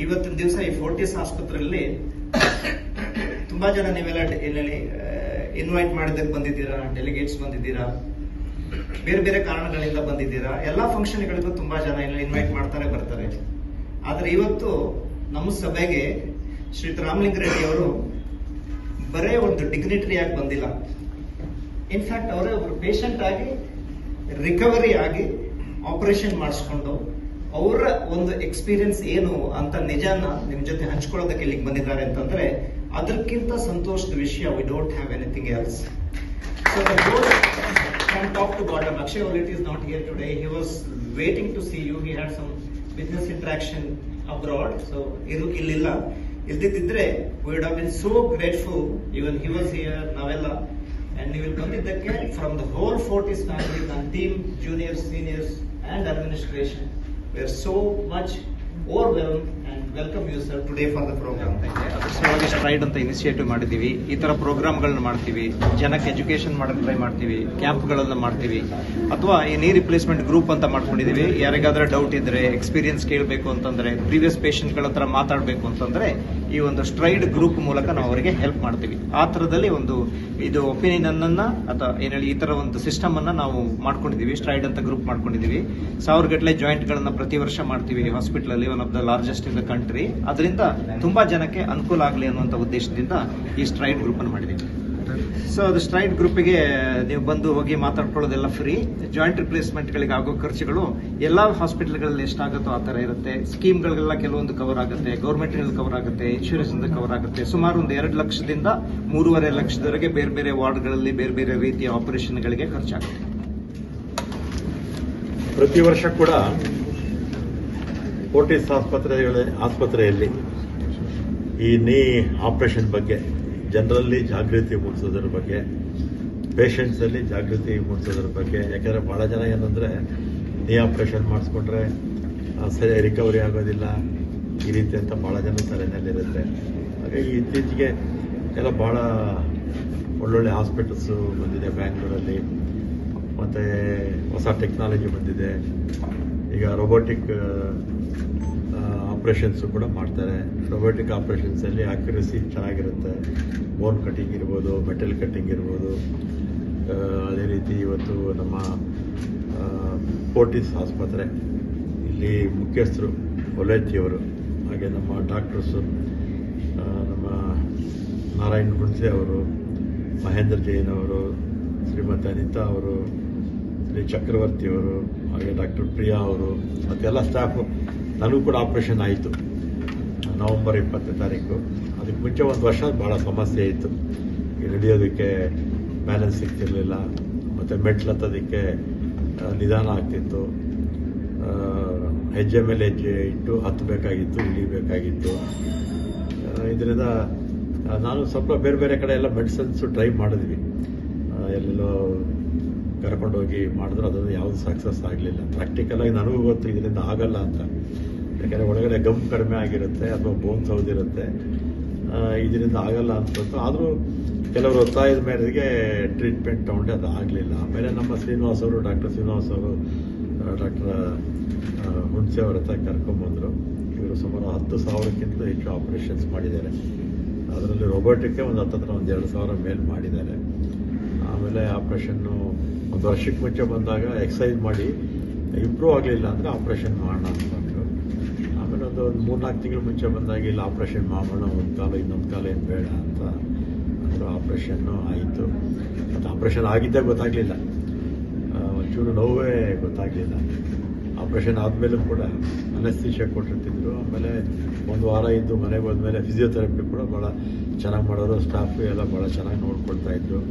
ಇವತ್ತಿನ ದಿವಸ ಈ ಫೋರ್ಟಿಸ್ ಆಸ್ಪತ್ರೆಯಲ್ಲಿ ತುಂಬಾ ಜನ ನೀವೆಲ್ಲ ಇನ್ವೈಟ್ ಮಾಡಿದ್ದಕ್ಕೆ ಬಂದಿದ್ದೀರಾ, ಡೆಲಿಗೇಟ್ಸ್ ಬಂದಿದ್ದೀರಾ, ಬೇರೆ ಬೇರೆ ಕಾರಣಗಳಿಂದ ಬಂದಿದ್ದೀರಾ. ಎಲ್ಲಾ ಫಂಕ್ಷನ್ಗಳಿಗೂ ತುಂಬಾ ಜನ ಇನ್ವೈಟ್ ಮಾಡ್ತಾರೆ, ಬರ್ತಾರೆ. ಆದ್ರೆ ಇವತ್ತು ನಮ್ಮ ಸಭೆಗೆ ಶ್ರೀಯುತ ರಾಮಲಿಂಗಾರೆಡ್ಡಿ ಅವರು ಬರೇ ಒಂದು ಡಿಗ್ನಿಟರಿ ಆಗಿ ಬಂದಿಲ್ಲ. ಇನ್ಫ್ಯಾಕ್ಟ್ ಅವರೇ ಒಬ್ರು ಪೇಷಂಟ್ ಆಗಿ ರಿಕವರಿ ಆಗಿ ಆಪರೇಷನ್ ಮಾಡಿಸ್ಕೊಂಡು ಅವರ ಒಂದು ಎಕ್ಸ್ಪೀರಿಯನ್ಸ್ ಏನು ಅಂತ ನಿಜಾನ ನಿಮ್ ಜೊತೆ ಹಂಚ್ಕೊಳ್ಳೋದಕ್ಕೆ ಇಲ್ಲಿಗೆ ಬಂದಿದ್ದಾರೆ ಅಂತಂದ್ರೆ ಅದಕ್ಕಿಂತ ಸಂತೋಷದ ವಿಷಯ we don't have anything else. So the whole from top to bottom, Akshay Olet is not here today. He was waiting to see you. He had some business interaction abroad. So illilla ildiddre we would have been so grateful. Even he was here, Navella, and he will ಬಂದಿದ್ದಕ್ಕೆ from the whole Fortis family and team, juniors, seniors and administration. We are so much overwhelmed and welcome you sir today for the program. ಅದಕ್ಕೆ stride ಅಂತ initiative ಮಾಡಿದೀವಿ. ಈ ತರ ಪ್ರೋಗ್ರಾಮ್ಗಳನ್ನ ಮಾಡ್ತೀವಿ, ಜನಕ್ಕೆ education ಮಾಡಕ್ಕೆ try ಮಾಡ್ತೀವಿ, ಕ್ಯಾಂಪ್ಗಳನ್ನ ಮಾಡ್ತೀವಿ, ಅಥವಾ ಈ ನೀ ರಿಪ್ಲೇಸ್ಮೆಂಟ್ ಗ್ರೂಪ್ ಅಂತ ಮಾಡ್ಕೊಂಡಿದೀವಿ. ಯಾರಿಗಾದ್ರೆ ಡೌಟ್ ಇದ್ರೆ, ಎಕ್ಸ್ಪೀರಿಯನ್ಸ್ ಕೇಳಬೇಕು ಅಂತಂದ್ರೆ, ಪ್ರೀವಿಯಸ್ ಪೇಷಂಟ್ಗಳ ಹತ್ರ ಮಾತಾಡಬೇಕು ಅಂತಂದ್ರೆ ಈ ಒಂದು ಸ್ಟ್ರೈಡ್ ಗ್ರೂಪ್ ಮೂಲಕ ನಾವು ಅವರಿಗೆ ಹೆಲ್ಪ್ ಮಾಡ್ತೀವಿ. ಆ ತರದಲ್ಲಿ ಒಂದು ಇದು ಒಪಿನಿಯನ್ ಅನ್ನ ಅಥವಾ ಏನ್ ಹೇಳಿ ಈ ತರ ಒಂದು ಸಿಸ್ಟಮ್ ಅನ್ನ ನಾವು ಮಾಡ್ಕೊಂಡಿದೀವಿ. ಸ್ಟ್ರೈಡ್ ಅಂತ ಗ್ರೂಪ್ ಮಾಡ್ಕೊಂಡಿದೀವಿ. 1000 ಗಟ್ಟಲೆ ಜಾಯಿಂಟ್ ಗಳನ್ನ ಪ್ರತಿ ವರ್ಷ ಮಾಡ್ತೀವಿ ಹಾಸ್ಪಿಟಲ್ ಅಲ್ಲಿ, one of the largest in the country. ಅದರಿಂದ ತುಂಬಾ ಜನಕ್ಕೆ ಅನುಕೂಲ ಆಗಲಿ ಅನ್ನುವಂತ ಉದ್ದೇಶದಿಂದ ಈ ಸ್ಟ್ರೈಡ್ ಗ್ರೂಪ್ ಅನ್ನು ಮಾಡಿದ್ದೀವಿ. ಸೊ ಅದು ಸ್ಟ್ರೈಡ್ ಗ್ರೂಪ್ಗೆ ನೀವು ಬಂದು ಹೋಗಿ ಮಾತಾಡ್ಕೊಳ್ಳೋದೆಲ್ಲ ಫ್ರೀ. ಜಾಯಿಂಟ್ ರಿಪ್ಲೇಸ್ಮೆಂಟ್ ಗಳಿಗೆ ಆಗೋ ಖರ್ಚುಗಳು ಎಲ್ಲಾ ಹಾಸ್ಪಿಟಲ್ಗಳಲ್ಲಿ ಎಷ್ಟಾಗುತ್ತೋ ಆ ತರ ಇರುತ್ತೆ. ಸ್ಕೀಮ್ಗಳಿಗೆಲ್ಲ ಕೆಲವೊಂದು ಕವರ್ ಆಗುತ್ತೆ, ಗೌರ್ಮೆಂಟ್ ಕವರ್ ಆಗುತ್ತೆ, ಇನ್ಶೂರೆನ್ಸ್ ಇಂದ ಕವರ್ ಆಗುತ್ತೆ. ಸುಮಾರು ಒಂದು 2 ಲಕ್ಷದಿಂದ 3.5 ಲಕ್ಷದವರೆಗೆ ಬೇರೆ ಬೇರೆ ವಾರ್ಡ್ಗಳಲ್ಲಿ ಬೇರೆ ಬೇರೆ ರೀತಿಯ ಆಪರೇಷನ್ ಗಳಿಗೆ ಖರ್ಚಾಗುತ್ತೆ. ಪ್ರತಿ ವರ್ಷ ಕೂಡ ಫೋರ್ಟಿಸ್ ಆಸ್ಪತ್ರೆಯಲ್ಲಿ ಈ ನೀ ಆಪರೇಷನ್ ಬಗ್ಗೆ ಜನರಲ್ಲಿ ಜಾಗೃತಿ ಮೂಡಿಸೋದ್ರ ಬಗ್ಗೆ, ಪೇಷಂಟ್ಸ್ ಅಲ್ಲಿ ಜಾಗೃತಿ ಮೂಡಿಸೋದ್ರ ಬಗ್ಗೆ. ಯಾಕಂದ್ರೆ ಬಹಳ ಜನ ಏನಂದ್ರೆ ನೀ ಆಪರೇಷನ್ ಮಾಡಿಸ್ಕೊಂಡ್ರೆ ಸರಿ ರಿಕವರಿ ಆಗೋದಿಲ್ಲ ಈ ರೀತಿ ಅಂತ ಬಹಳ ಜನ ತಲೆನಲ್ಲಿರುತ್ತೆ. ಹಾಗಾಗಿ ಇತ್ತೀಚೆಗೆ ಎಲ್ಲ ಬಹಳ ಒಳ್ಳೊಳ್ಳೆ ಹಾಸ್ಪಿಟಲ್ಸ್ ಬಂದಿದೆ ಬ್ಯಾಂಗ್ಳೂರಲ್ಲಿ, ಮತ್ತೆ ಹೊಸ ಟೆಕ್ನಾಲಜಿ ಬಂದಿದೆ. ಈಗ ರೋಬೋಟಿಕ್ ಆಪರೇಷನ್ಸ್ ಕೂಡ ಮಾಡ್ತಾರೆ. ರೋಬೋಟಿಕ್ ಆಪರೇಷನ್ಸ್ ಅಲ್ಲಿ ಅಕ್ಯುರಸಿ ಚೆನ್ನಾಗಿರುತ್ತೆ. ಬೋನ್ ಕಟಿಂಗ್ ಇರ್ಬೋದು, ಮೆಟಲ್ ಕಟಿಂಗ್ ಇರ್ಬೋದು. ಅದೇ ರೀತಿ ಇವತ್ತು ನಮ್ಮ ಫೋರ್ಟಿಸ್ ಆಸ್ಪತ್ರೆ ಇಲ್ಲಿ ಮುಖ್ಯಸ್ಥರು ಒಲೆತ್ತಿಯವರು, ಹಾಗೆ ನಮ್ಮ ಡಾಕ್ಟರ್ಸು, ನಮ್ಮ ನಾರಾಯಣ್ ಗುಣಸೆ ಅವರು, ಮಹೇಂದ್ರ ಜೈನ್ ಅವರು, ಶ್ರೀಮತಿ ಅನಿತಾ ಅವರು, ಶ್ರೀ ಚಕ್ರವರ್ತಿ ಅವರು, ಹಾಗೆ ಡಾಕ್ಟರ್ ಪ್ರಿಯಾ ಅವರು, ಮತ್ತೆಲ್ಲ ಸ್ಟಾಫು. ನನಗೂ ಕೂಡ ಆಪರೇಷನ್ ಆಯಿತು ನವೆಂಬರ್ 20ನೇ ತಾರೀಕು. ಅದಕ್ಕೆ ಮುಂಚೆ 1 ವರ್ಷ ಭಾಳ ಸಮಸ್ಯೆ ಇತ್ತು. ಹಿಡಿಯೋದಕ್ಕೆ ಬ್ಯಾಲೆನ್ಸ್ ಸಿಗ್ತಿರ್ಲಿಲ್ಲ, ಮತ್ತು ಮೆಟ್ಲು ಹತ್ತೋದಕ್ಕೆ ನಿಧಾನ ಆಗ್ತಿತ್ತು. ಹೆಜ್ಜೆ ಮೇಲೆ ಹೆಜ್ಜೆ ಇಟ್ಟು ಹತ್ತಬೇಕಾಗಿತ್ತು, ಇಳಿಬೇಕಾಗಿತ್ತು. ಇದರಿಂದ ನಾನು ಸ್ವಲ್ಪ ಬೇರೆ ಬೇರೆ ಕಡೆ ಎಲ್ಲ ಮೆಡಿಸಿನ್ಸು ಟ್ರೈ ಮಾಡಿದ್ವಿ. ಎಲ್ಲೆಲ್ಲೋ ಕರ್ಕೊಂಡೋಗಿ ಮಾಡಿದ್ರು ಅದನ್ನು ಯಾವುದು ಸಕ್ಸಸ್ ಆಗಲಿಲ್ಲ. ಪ್ರಾಕ್ಟಿಕಲಾಗಿ ನನಗೂ ಗೊತ್ತು ಇದರಿಂದ ಆಗಲ್ಲ ಅಂತ. ಯಾಕಂದರೆ ಒಳಗಡೆ ಗಮ್ ಕಡಿಮೆ ಆಗಿರುತ್ತೆ ಅಥವಾ ಬೋನ್ ಸೌದಿರುತ್ತೆ, ಇದರಿಂದ ಆಗಲ್ಲ ಅಂತ ಗೊತ್ತು. ಆದರೂ ಕೆಲವರು ಒತ್ತಾಯದ ಮೇರೆಗೆ ಟ್ರೀಟ್ಮೆಂಟ್ ತೊಗೊಂಡೆ, ಅದು ಆಗಲಿಲ್ಲ. ಆಮೇಲೆ ನಮ್ಮ ಶ್ರೀನಿವಾಸ್ ಅವರು, ಡಾಕ್ಟರ್ ಶ್ರೀನಿವಾಸ್ ಅವರು, ಡಾಕ್ಟರ್ ಹುಣಸೆ ಅವ್ರ ಹತ್ರ ಕರ್ಕೊಂಬಂದರು. ಇವರು ಸುಮಾರು 10,000ಕ್ಕಿಂತ ಹೆಚ್ಚು ಆಪರೇಷನ್ಸ್ ಮಾಡಿದ್ದಾರೆ. ಅದರಲ್ಲಿ ರೋಬೋಟಿಕ್ಕೆ ಒಂದು 2,000 ಮೇಲೆ ಮಾಡಿದ್ದಾರೆ. ಆಮೇಲೆ ಆಪರೇಷನ್ನು 1 ವರ್ಷಕ್ಕೆ ಮುಂಚೆ ಬಂದಾಗ ಎಕ್ಸಸೈಸ್ ಮಾಡಿ ಇಂಪ್ರೂವ್ ಆಗಲಿಲ್ಲ ಅಂದರೆ ಆಪರೇಷನ್ ಮಾಡೋಣ ಅಂದ್ಕೊಂಡ್ರು. ಆಮೇಲೆ ಒಂದು 3-4 ತಿಂಗಳು ಮುಂಚೆ ಬಂದಾಗ ಇಲ್ಲಿ ಆಪರೇಷನ್ ಮಾಡೋಣ, ಒಂದು ಕಾಲ ಇನ್ನೊಂದು ಕಾಲ ಏನು ಬೇಡ ಅಂತ ಅವರು ಆಪರೇಷನ್ನು ಆಯಿತು. ಮತ್ತು ಆಪರೇಷನ್ ಆಗಿದ್ದೇ ಗೊತ್ತಾಗಲಿಲ್ಲ, ಒಂಚೂರು ನೋವೇ ಗೊತ್ತಾಗಲಿಲ್ಲ. ಆಪರೇಷನ್ ಆದಮೇಲೂ ಕೂಡ ಅನೆಸ್ಥೀಶಿಯಾ ಕೊಟ್ಟಿರ್ತಿದ್ರು. ಆಮೇಲೆ 1 ವಾರ ಇದ್ದು ಮನೆಗೆ ಹೋದ್ಮೇಲೆ ಫಿಸಿಯೋಥೆರಪಿ ಕೂಡ ಭಾಳ ಚೆನ್ನಾಗಿ ಮಾಡೋರು, ಸ್ಟಾಫು ಎಲ್ಲ ಭಾಳ ಚೆನ್ನಾಗಿ ನೋಡ್ಕೊಳ್ತಾ ಇದ್ರು.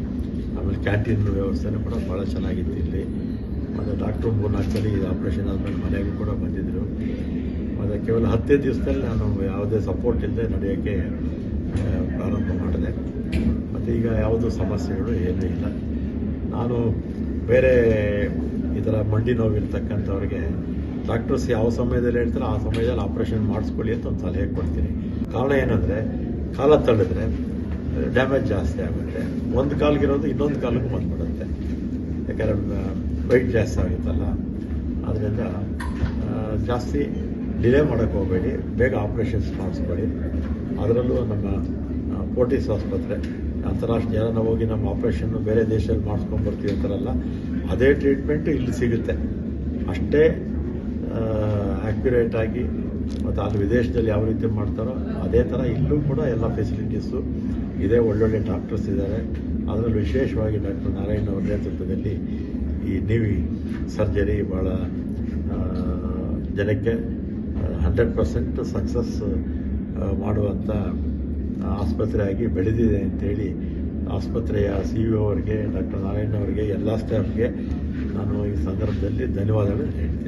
ಆಮೇಲೆ ಕ್ಯಾಂಟೀನ್ ವ್ಯವಸ್ಥೆನೂ ಕೂಡ ಭಾಳ ಚೆನ್ನಾಗಿತ್ತು ಇಲ್ಲಿ. ಮತ್ತು ಡಾಕ್ಟ್ರು 3-4 ಸಲ ಇದು ಆಪರೇಷನ್ ಆದಮೇಲೆ ಮನೆಗೂ ಕೂಡ ಬಂದಿದ್ದರು. ಮತ್ತು ಕೇವಲ 10 ದಿವಸದಲ್ಲಿ ನಾನು ಯಾವುದೇ ಸಪೋರ್ಟ್ ಇಲ್ಲದೆ ನಡೆಯೋಕ್ಕೆ ಪ್ರಾರಂಭ ಮಾಡಿದೆ. ಮತ್ತು ಈಗ ಯಾವುದೂ ಸಮಸ್ಯೆಗಳು ಏನೂ ಇಲ್ಲ. ನಾನು ಬೇರೆ ಈ ಥರ ಮಂಡಿ ನೋವಿರ್ತಕ್ಕಂಥವ್ರಿಗೆ ಡಾಕ್ಟರ್ಸ್ ಯಾವ ಸಮಯದಲ್ಲಿ ಹೇಳ್ತಾರೆ ಆ ಸಮಯದಲ್ಲಿ ಆಪರೇಷನ್ ಮಾಡಿಸ್ಕೊಳ್ಳಿ ಅಂತ ಒಂದು ಸಲಹೆ ಕೊಡ್ತೀನಿ. ಕಾರಣ ಏನಂದರೆ ಕಾಲ ತಳ್ಳಿದ್ರೆ ಡ್ಯಾಮೇಜ್ ಜಾಸ್ತಿ ಆಗುತ್ತೆ. ಒಂದು ಕಾಲಿಗಿರೋದು ಇನ್ನೊಂದು ಕಾಲಿಗೆ ಬಂದ್ಬಿಡುತ್ತೆ, ಯಾಕಂದರೆ ವೆಯ್ಟ್ ಜಾಸ್ತಿ ಆಗುತ್ತಲ್ಲ. ಅದರಿಂದ ಜಾಸ್ತಿ ಡಿಲೇ ಮಾಡೋಕ್ಕೆ ಹೋಗಬೇಡಿ, ಬೇಗ ಆಪ್ರೇಷನ್ಸ್ ಮಾಡಿಸ್ಬೇಡಿ. ಅದರಲ್ಲೂ ನಮ್ಮ ಫೋರ್ಟಿಸ್ ಆಸ್ಪತ್ರೆ ಅಂತಾರಾಷ್ಟ್ರೀಯ ನಾವು ಹೋಗಿ ನಮ್ಮ ಆಪ್ರೇಷನ್ನು ಬೇರೆ ದೇಶದಲ್ಲಿ ಮಾಡಿಸ್ಕೊಂಡ್ಬರ್ತೀವಿ ಅಂತಾರಲ್ಲ, ಅದೇ ಟ್ರೀಟ್ಮೆಂಟು ಇಲ್ಲಿ ಸಿಗುತ್ತೆ. ಅಷ್ಟೇ ಆ್ಯಕ್ಯುರೇಟ್ ಆಗಿ ಮತ್ತು ಅಲ್ಲಿ ವಿದೇಶದಲ್ಲಿ ಯಾವ ರೀತಿ ಮಾಡ್ತಾರೋ ಅದೇ ಥರ ಇಲ್ಲೂ ಕೂಡ ಎಲ್ಲ ಫೆಸಿಲಿಟೀಸು ಇದೆ. ಒಳ್ಳೊಳ್ಳೆ ಡಾಕ್ಟರ್ಸ್ ಇದ್ದಾರೆ. ಅದರಲ್ಲೂ ವಿಶೇಷವಾಗಿ ಡಾಕ್ಟರ್ ನಾರಾಯಣ್ ಅವರ ನೇತೃತ್ವದಲ್ಲಿ ಈ ನೀವಿ ಸರ್ಜರಿ ಭಾಳ ಜನಕ್ಕೆ 100% ಸಕ್ಸಸ್ ಮಾಡುವಂಥ ಆಸ್ಪತ್ರೆಯಾಗಿ ಬೆಳೆದಿದೆ ಅಂತೇಳಿ ಆಸ್ಪತ್ರೆಯ CEO ಅವರಿಗೆ, ಡಾಕ್ಟರ್ ನಾರಾಯಣ್ ಅವರಿಗೆ, ಎಲ್ಲ ಸ್ಟಾಫ್ಗೆ ನಾನು ಈ ಸಂದರ್ಭದಲ್ಲಿ ಧನ್ಯವಾದಗಳು ಹೇಳ್ತೀನಿ.